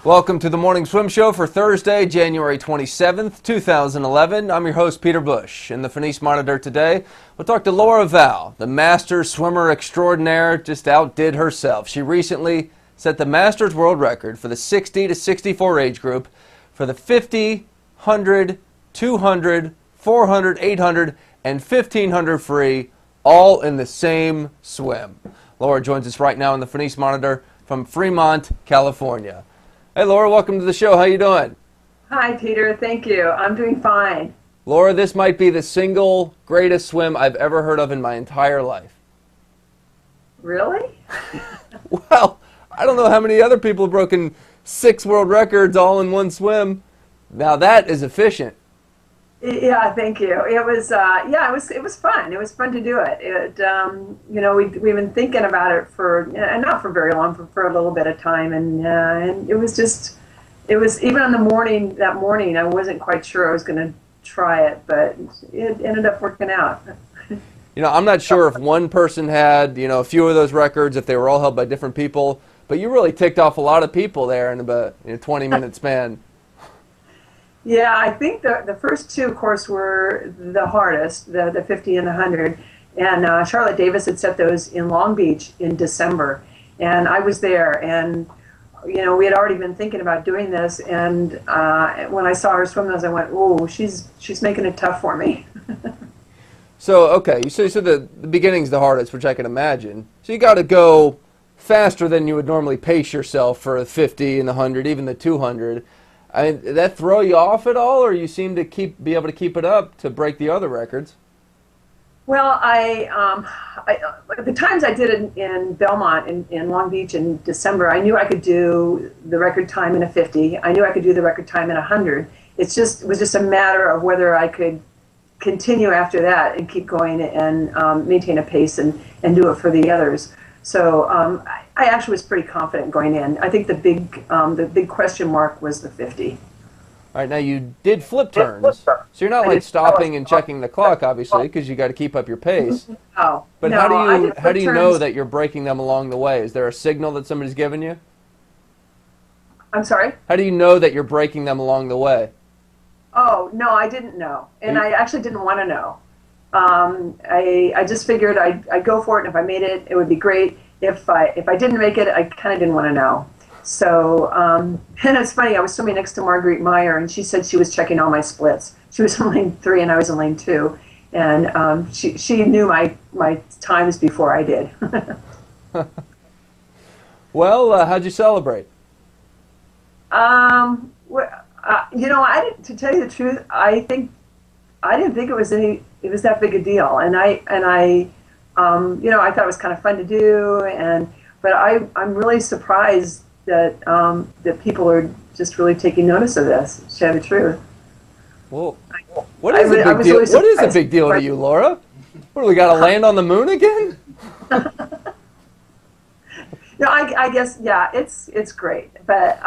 Welcome to the Morning Swim Show for Thursday, January 27th, 2011. I'm your host, Peter Bush. In the Phoenix Monitor today, we'll talk to Laura Val, the Masters swimmer extraordinaire, just outdid herself. She recently set the Masters world record for the 60 to 64 age group for the 50, 100, 200, 400, 800, and 1500 free, all in the same swim. Laura joins us right now in the Phoenix Monitor from Fremont, California. Hey, Laura, welcome to the show. How you doing? Hi, Peter. Thank you. I'm doing fine. Laura, this might be the single greatest swim I've ever heard of in my entire life. Really? Well, I don't know how many other people have broken 6 world records all in one swim. Now that is efficient. Yeah, thank you. It was, it was fun. It was fun to do it. We've been thinking about it for, not for very long, for a little bit of time, and it was even on that morning, I wasn't quite sure I was going to try it, but it ended up working out. I'm not sure if one person had, a few of those records, if they were all held by different people, but you really ticked off a lot of people there in about a 20-minute span. Yeah, I think the first two, of course, were the hardest, the 50 and the 100. And Charlotte Davis had set those in Long Beach in December. And I was there. And, we had already been thinking about doing this. And when I saw her swim those, I went, oh, she's making it tough for me. So, okay, so the beginning's the hardest, which I can imagine. So you got to go faster than you would normally pace yourself for the 50 and the 100, even the 200. I mean, did that throw you off at all, or you seem to be able to keep it up to break the other records? Well, the times I did it in Belmont, in Long Beach in December, I knew I could do the record time in a 50. I knew I could do the record time in a 100. It was just a matter of whether I could continue after that and keep going and maintain a pace and do it for the others. So I actually was pretty confident going in. I think the big question mark was the 50. All right, now you did flip turns, so you're not like stopping and checking the clock, obviously, because you got to keep up your pace. Oh, but no, how do you know that you're breaking them along the way? Is there a signal that somebody's given you? I'm sorry? How do you know that you're breaking them along the way? Oh, no, I didn't know, and I actually didn't want to know. I just figured I'd go for it, and if I made it, it would be great. If I didn't make it, I kind of didn't want to know. So, and it's funny, I was swimming next to Marguerite Meyer, and she said she was checking all my splits. She was in lane 3, and I was in lane 2. And she knew my times before I did. Well, how'd you celebrate? To tell you the truth, I didn't think it was that big a deal. And I thought it was kind of fun to do, but I'm really surprised that people are just really taking notice of this, to tell you the truth. Well, what is a big deal? What is a big deal to you, Laura? What, do we got to land on the moon again? No, I guess, yeah, it's great. But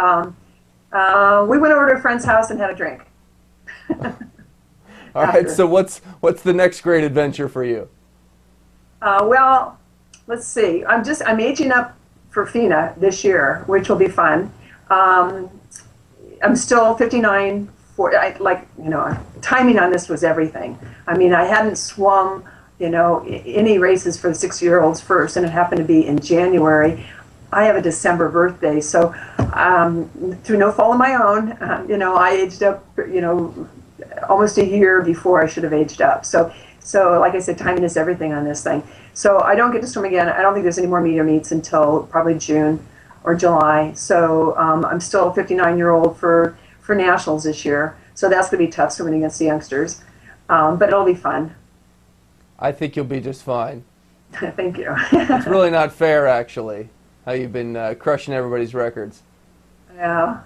we went over to a friend's house and had a drink. All right, so what's the next great adventure for you? Well, let's see. I'm aging up for FINA this year, which will be fun. I'm still 59. Timing on this was everything. I mean, I hadn't swum, any races for the 6-year-olds first, and it happened to be in January. I have a December birthday, so through no fault of my own, I aged up, almost a year before I should have aged up. So like I said, timing is everything on this thing. So I don't get to swim again. I don't think there's any more meter meets until probably June or July. So I'm still a 59-year-old for nationals this year. So that's going to be tough swimming against the youngsters. But it'll be fun. I think you'll be just fine. Thank you. It's really not fair, actually, how you've been crushing everybody's records. Yeah.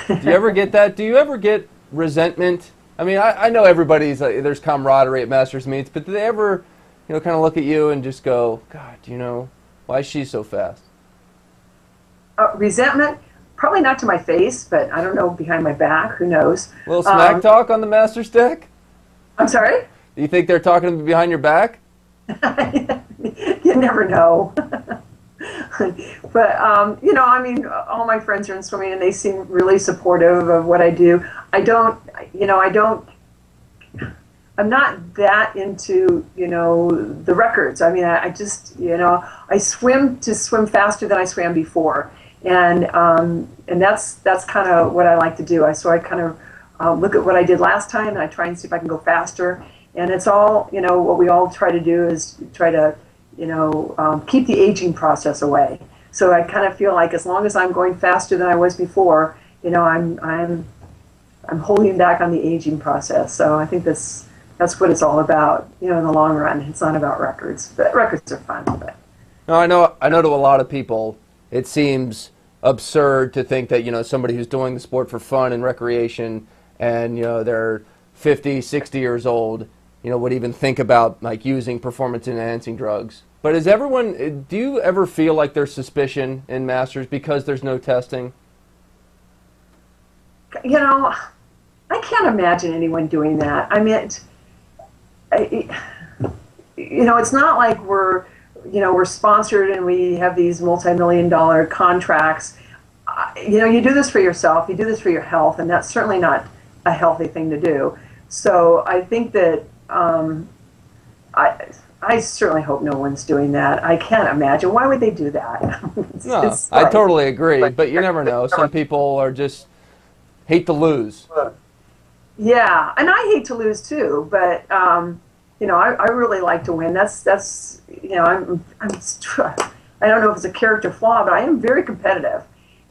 Do you ever get that? Do you ever get resentment? I mean, I know everybody's, there's camaraderie at Masters meets, but do they ever, kind of look at you and just go, God, why is she so fast? Resentment? Probably not to my face, but I don't know, behind my back, who knows. A little smack talk on the Masters deck? I'm sorry? Do you think they're talking behind your back? You never know. But you know, I mean, all my friends are in swimming, and they seem really supportive of what I do. I don't, you know, I'm not that into, you know, the records. I mean, I just, you know, I swim to swim faster than I swam before, and that's kind of what I like to do. So I kind of look at what I did last time, and I try and see if I can go faster. And it's all, you know, what we all try to do is try to, you know, keep the aging process away. So I kind of feel like as long as I'm going faster than I was before, you know, I'm holding back on the aging process. So I think that's what it's all about, you know, in the long run. It's not about records, but records are fun. But. No, I know to a lot of people, it seems absurd to think that, you know, somebody who's doing the sport for fun and recreation and, you know, they're 50, 60 years old, you know, would even think about like using performance-enhancing drugs. But is everyone, do you ever feel like there's suspicion in Masters because there's no testing? You know, I can't imagine anyone doing that. I mean, you know, it's not like we're sponsored and we have these multi-million-dollar contracts. You know, you do this for yourself, you do this for your health, and that's certainly not a healthy thing to do. So I think that I certainly hope no one's doing that. I can't imagine. Why would they do that? No, I totally agree, but you never know. Some people are just hate to lose. Yeah, and I hate to lose too, but you know, I really like to win. That's you know, I don't know if it's a character flaw, but I am very competitive,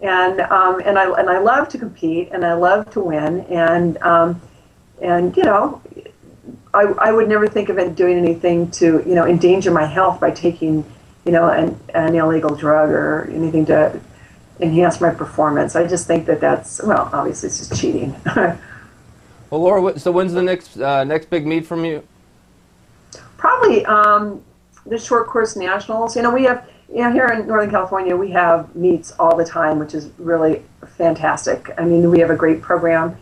and I love to compete and I love to win, and you know, I would never think of it doing anything to, you know, endanger my health by taking, you know, an illegal drug or anything to enhance my performance. I just think that that's, well, obviously it's just cheating. Well, Laura, so when's the next big meet from you? Probably the short course nationals. You know, we have, you know, here in Northern California, we have meets all the time, which is really fantastic. I mean, we have a great program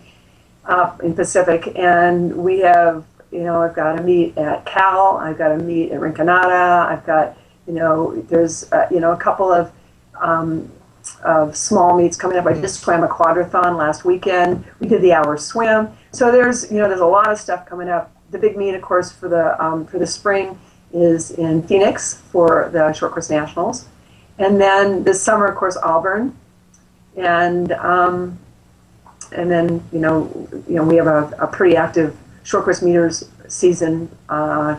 in Pacific, and we have, you know, I've got a meet at Cal, I've got a meet at Rinconada, I've got, you know, there's, you know, a couple of small meets coming up. I just swam a quadrathon last weekend. We did the hour swim. So there's, you know, there's a lot of stuff coming up. The big meet, of course, for the spring is in Phoenix for the short course nationals, and then this summer, of course, Auburn, and then you know we have a pretty active short course meters season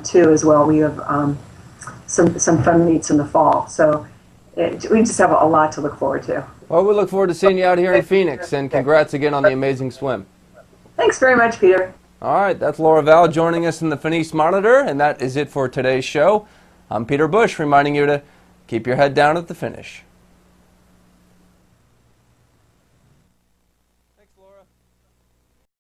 too as well. We have some fun meets in the fall, so we just have a lot to look forward to. Well, we look forward to seeing you out here in Phoenix, and congrats again on the amazing swim. Thanks very much, Peter. All right, that's Laura Val joining us in the Finis Monitor, and that is it for today's show. I'm Peter Bush, reminding you to keep your head down at the finish.